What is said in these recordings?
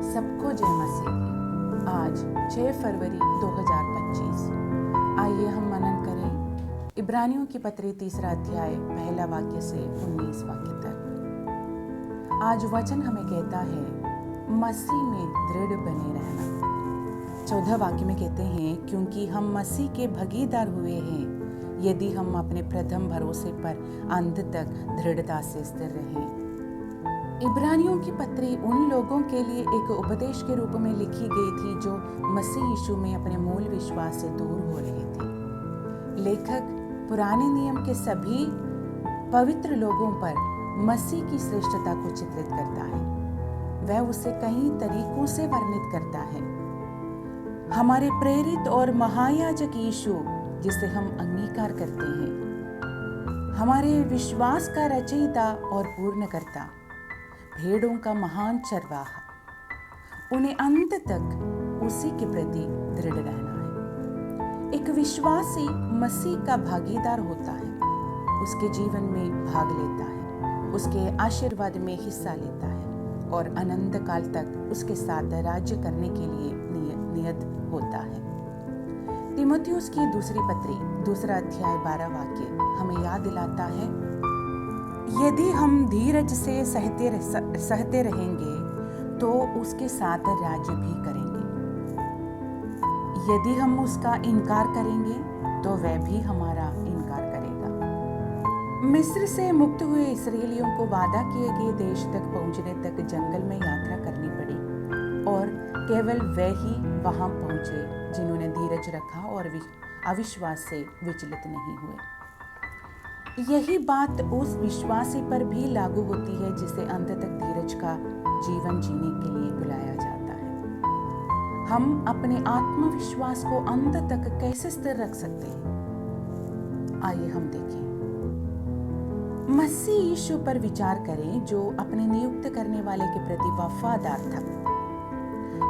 सबको जय मसीह की। आज 6 फरवरी 2025। आइए हम मनन करें इब्रानियों की पत्री 3 अध्याय पहला वाक्य से 19 वाक्य तक। आज वचन हमें कहता है मसीह में दृढ़ बने रहना। 14 वाक्य में कहते हैं क्योंकि हम मसीह के भागीदार हुए हैं यदि हम अपने प्रथम भरोसे पर अंत तक दृढ़ता से स्थिर रहें। इब्रानियों की पत्री उन लोगों के लिए एक उपदेश के रूप में लिखी गई थी जो मसीह यीशु में अपने मूल विश्वास से दूर हो रहे थे। लेखक पुराने नियम के सभी पवित्र लोगों पर मसीह की श्रेष्ठता को चित्रित करता है। वह उसे कई तरीकों से वर्णित करता है। हमारे प्रेरित और महायाजक यीशु जिसे हम अंगीकार करते हैं, हमारे विश्वास का रचयिता और पूर्णकर्ता, भेड़ों का महान चरवाहा, उन्हें अंत तक उसी के प्रति दृढ़ रहना है। एक विश्वासी मसीह का भागीदार होता है, उसके जीवन में भाग लेता है, उसके आशीर्वाद में हिस्सा लेता है और अनंत काल तक उसके साथ राज्य करने के लिए नियत होता है। तीमुथियुस की दूसरी पत्री 2 अध्याय 12 वाक्य हमें याद दिलाता है यदि हम धीरज से सहते रहेंगे तो उसके साथ राज्य भी करेंगे। यदि हम उसका इनकार करेंगे तो वह भी हमारा इनकार करेगा। मिस्र से मुक्त हुए इस्राएलियों को वादा किए गए देश तक पहुंचने तक जंगल में यात्रा करनी पड़ी और केवल वे ही वहां पहुंचे जिन्होंने धीरज रखा और अविश्वास से विचलित नहीं हुए। यही बात उस विश्वासी पर भी लागू होती है जिसे अंत तक धीरज का जीवन जीने के लिए बुलाया जाता है। हम अपने आत्मविश्वास को अंत तक कैसे स्थिर रख सकते हैं? आइए हम देखें। मसीह यीशु पर विचार करें जो अपने नियुक्त करने वाले के प्रति वफादार था।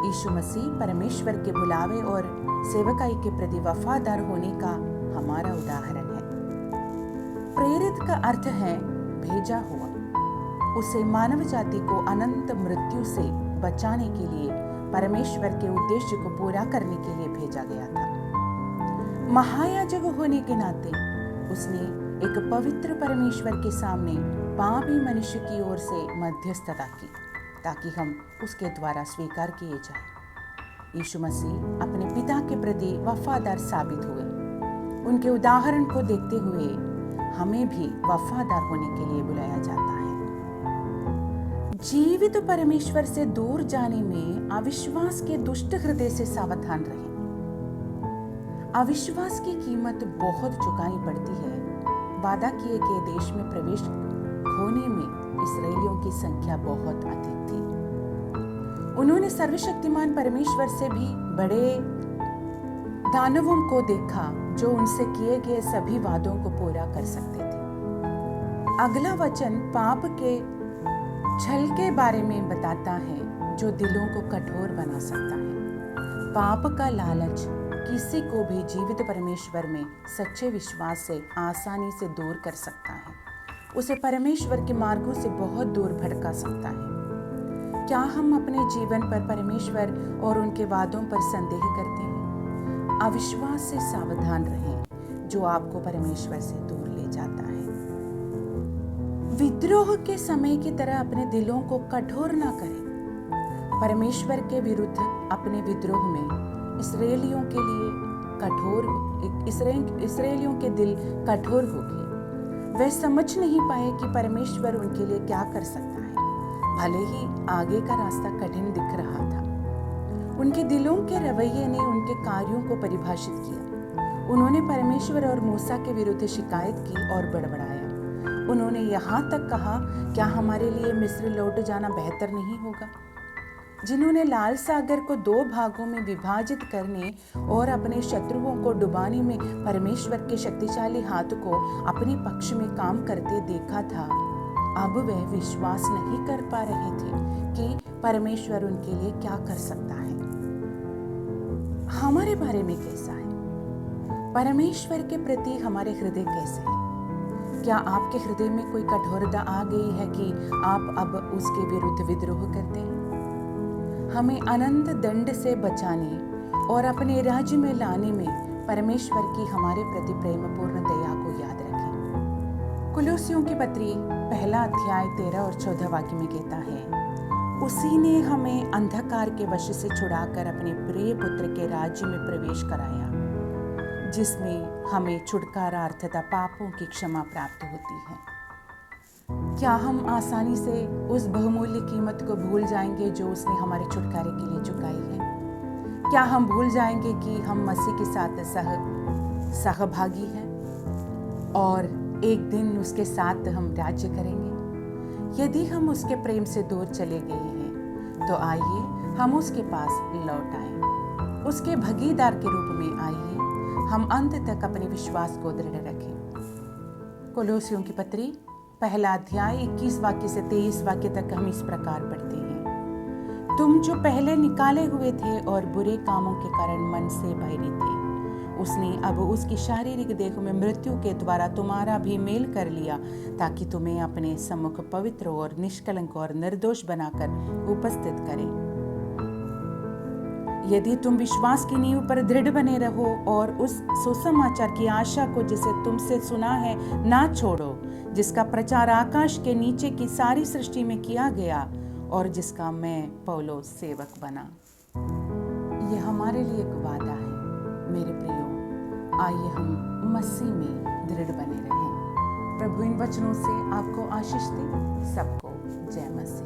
यीशु मसीह परमेश्वर के बुलावे और सेवकाई के प्रति वफादार होने का हमारा उदाहरण है। प्रेरित का अर्थ है भेजा हुआ। उसे मानव जाति को अनंत मृत्यु से बचाने के लिए परमेश्वर के उद्देश्य को पूरा करने के लिए भेजा गया था। महायाजक होने के नाते उसने एक पवित्र परमेश्वर के सामने पापी मनुष्य की ओर से मध्यस्थता की ताकि हम उसके द्वारा स्वीकार किए जाएं। यीशु मसीह अपने पिता के प्रति वफादार साबित हुए। उनके उदाहरण को देखते हुए हमें भी वफादार होने के लिए बुलाया जाता है। जीवित परमेश्वर से दूर जाने में अविश्वास के दुष्ट हृदय से सावधान रहें। अविश्वास की कीमत बहुत चुकानी पड़ती है। वादा किए गए देश में प्रवेश होने में इस्राएलियों की संख्या बहुत अधिक थी। उन्होंने सर्वशक्तिमान परमेश्वर से भी बड़े दानवों को देखा जो उनसे किए गए सभी वादों को पूरा कर सकते थे। अगला वचन पाप के छल के बारे में बताता है जो दिलों को कठोर बना सकता है। पाप का लालच किसी को भी जीवित परमेश्वर में सच्चे विश्वास से आसानी से दूर कर सकता है, उसे परमेश्वर के मार्गों से बहुत दूर भटका सकता है। क्या हम अपने जीवन पर परमेश्वर और उनके वादों पर संदेह करते हैं? अविश्वास से सावधान रहें जो आपको परमेश्वर से दूर ले जाता है। विद्रोह के समय की तरह अपने दिलों को कठोर ना करें। परमेश्वर के विरुद्ध अपने विद्रोह में इसराइलियों के दिल कठोर हो गए। वे समझ नहीं पाए कि परमेश्वर उनके लिए क्या कर सकता है, भले ही आगे का रास्ता कठिन दिख रहा था। उनके दिलों के रवैये ने उनके कार्यों को परिभाषित किया। उन्होंने परमेश्वर और मूसा के विरुद्ध शिकायत की और बड़बड़ाया। उन्होंने यहाँ तक कहा, क्या हमारे लिए मिस्र लौट जाना बेहतर नहीं होगा? जिन्होंने लाल सागर को 2 भागों में विभाजित करने और अपने शत्रुओं को डुबाने में परमेश्वर के शक्तिशाली हाथ को अपने पक्ष में काम करते देखा था, अब वे विश्वास नहीं कर पा रहे थे कि परमेश्वर उनके लिए क्या कर सकता है। हमारे बारे में कैसा है? परमेश्वर के प्रति हमारे हृदय कैसे हैं? क्या आपके हृदय में कोई कठोरता आ गई है कि आप अब उसके विरुद्ध विद्रोह करते हैं? हमें अनंत दंड से बचाने और अपने राज्य में लाने में परमेश्वर की हमारे प्रति प्रेमपूर्ण दया को याद रखें। कुलुस्सियों की पत्री 1 अध्याय 13 और 14 वाक्य में कहता है, उसी ने हमें अंधकार के वश से छुड़ाकर अपने प्रिय पुत्र के राज्य में प्रवेश कराया, जिसमें हमें छुटकारा अर्थात पापों की क्षमा प्राप्त होती है। क्या हम आसानी से उस बहुमूल्य कीमत को भूल जाएंगे जो उसने हमारे छुटकारे के लिए चुकाई है? क्या हम भूल जाएंगे कि हम मसीह के साथ सहभागी हैं और एक दिन उसके साथ हम राज्य करेंगे? यदि हम उसके प्रेम से दूर चले गए हैं तो आइए हम उसके पास लौट आएं। उसके भागीदार के रूप में आइए हम अंत तक अपने विश्वास को दृढ़ रखें। कुलुस्सियों की पत्री 1 अध्याय 21 वाक्य से 23 वाक्य तक हम इस प्रकार पढ़ते हैं, तुम जो पहले निकाले हुए थे और बुरे कामों के कारण मन से बहरे थे, उसने अब उसकी शारीरिक देह में मृत्यु के द्वारा तुम्हारा भी मेल कर लिया, ताकि तुम्हें अपने सम्मुख पवित्र और निष्कलंक और निर्दोष बनाकर उपस्थित करे। यदि तुम विश्वास की नींव पर दृढ़ बने रहो और उस सुसमाचार की आशा को जिसे तुमसे सुना है ना छोड़ो, जिसका प्रचार आकाश के नीचे की सारी सृष्टि में किया गया और जिसका मैं पौलुस सेवक बना। यह हमारे लिए एक वादा है। मेरे प्रियो, आइए हम मसीह में दृढ़ बने रहें। प्रभु इन वचनों से आपको आशीष दे। सबको जय मसीह।